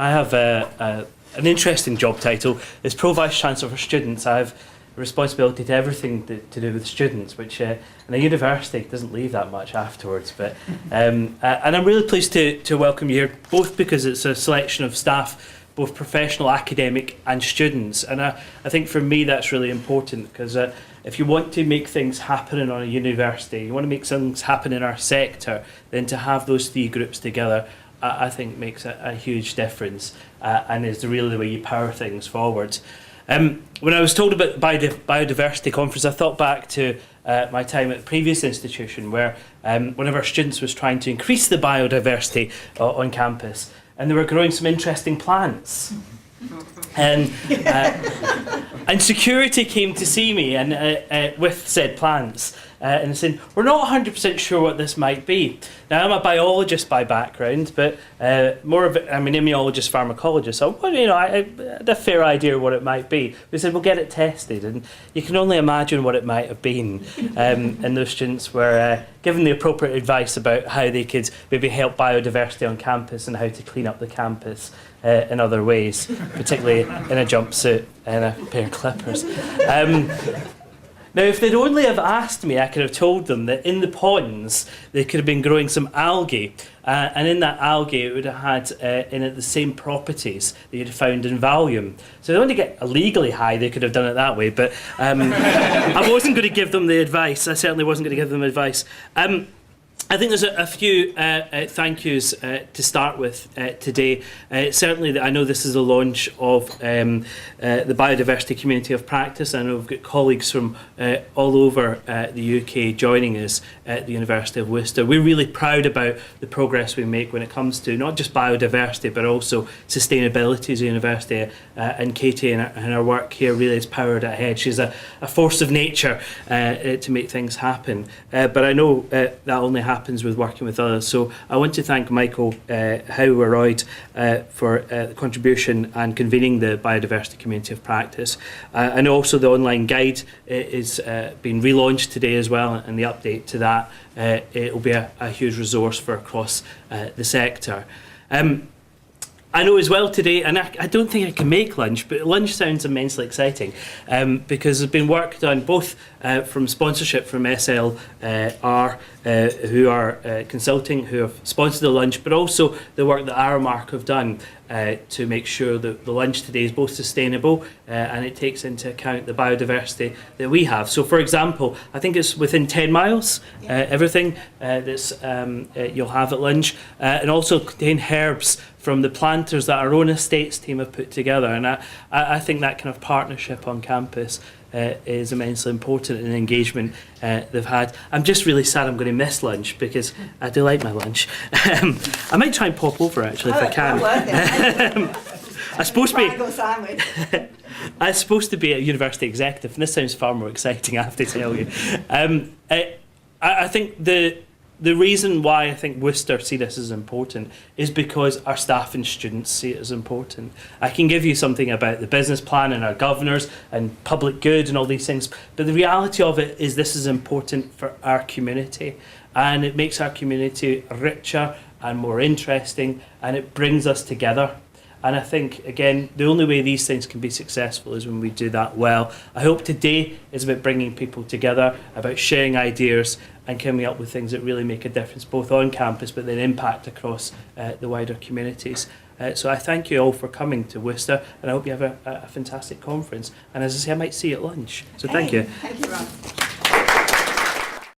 I have an interesting job title. As Pro Vice-Chancellor for Students, I have a responsibility to everything to do with students, which in a university doesn't leave that much afterwards. But and I'm really pleased to welcome you here, both because it's a selection of staff, both professional, academic and students. And I think for me that's really important, because if you want to make things happen in a university, you want to make things happen in our sector, then to have those three groups together, I think makes a huge difference and is really the way you power things forward. When I was told about the biodiversity conference, I thought back to my time at the previous institution where one of our students was trying to increase the biodiversity on campus, and they were growing some interesting plants. And security came to see me and with said plants and said, "We're not 100% sure what this might be." Now, I'm a biologist by background, but I'm an immunologist, pharmacologist, so I had a fair idea what it might be. We said, "We'll get it tested," and you can only imagine what it might have been. And those students were given the appropriate advice about how they could maybe help biodiversity on campus and how to clean up the campus in other ways, particularly in a jumpsuit and a pair of clippers. Now, if they'd only have asked me, I could have told them that in the ponds they could have been growing some algae, and in that algae it would have had in it the same properties that you'd have found in Valium. So if they wanted to get illegally high, they could have done it that way, but I wasn't going to give them the advice. I certainly wasn't going to give them advice. I think there's a few thank yous to start with today. Certainly, I know this is the launch of the Biodiversity Community of Practice. I know we've got colleagues from all over the UK joining us at the University of Worcester. We're really proud about the progress we make when it comes to not just biodiversity, but also sustainability as a university. And Katie and her work here really is powered ahead. She's a force of nature to make things happen. But I know that only happens with working with others. So I want to thank Michael Howarroyd for the contribution and convening the Biodiversity Community of Practice. And also the online guide is being relaunched today as well, and the update to that it will be a huge resource for across the sector. I know as well today, and I don't think I can make lunch, but lunch sounds immensely exciting because there's been work done both from sponsorship from SLR, who are consulting, who have sponsored the lunch, but also the work that Aramark have done to make sure that the lunch today is both sustainable and it takes into account the biodiversity that we have. So, for example, I think it's within 10 miles, everything that's you'll have at lunch, and also contain herbs from the planters that our own estates team have put together. And I think that kind of partnership on campus is immensely important in the engagement they've had. I'm just really sad I'm going to miss lunch because I do like my lunch. I might try and pop over actually if I can. I'm supposed to be a university executive, and this sounds far more exciting, I have to tell you. I think the reason why I think Worcester see this as important is because our staff and students see it as important. I can give you something about the business plan and our governors and public good and all these things, but the reality of it is this is important for our community, and it makes our community richer and more interesting, and it brings us together. And I think, again, the only way these things can be successful is when we do that well. I hope today is about bringing people together, about sharing ideas and coming up with things that really make a difference, both on campus but then impact across the wider communities. So I thank you all for coming to Worcester, and I hope you have a fantastic conference. And as I say, I might see you at lunch. So thank you. Thank you, Ron.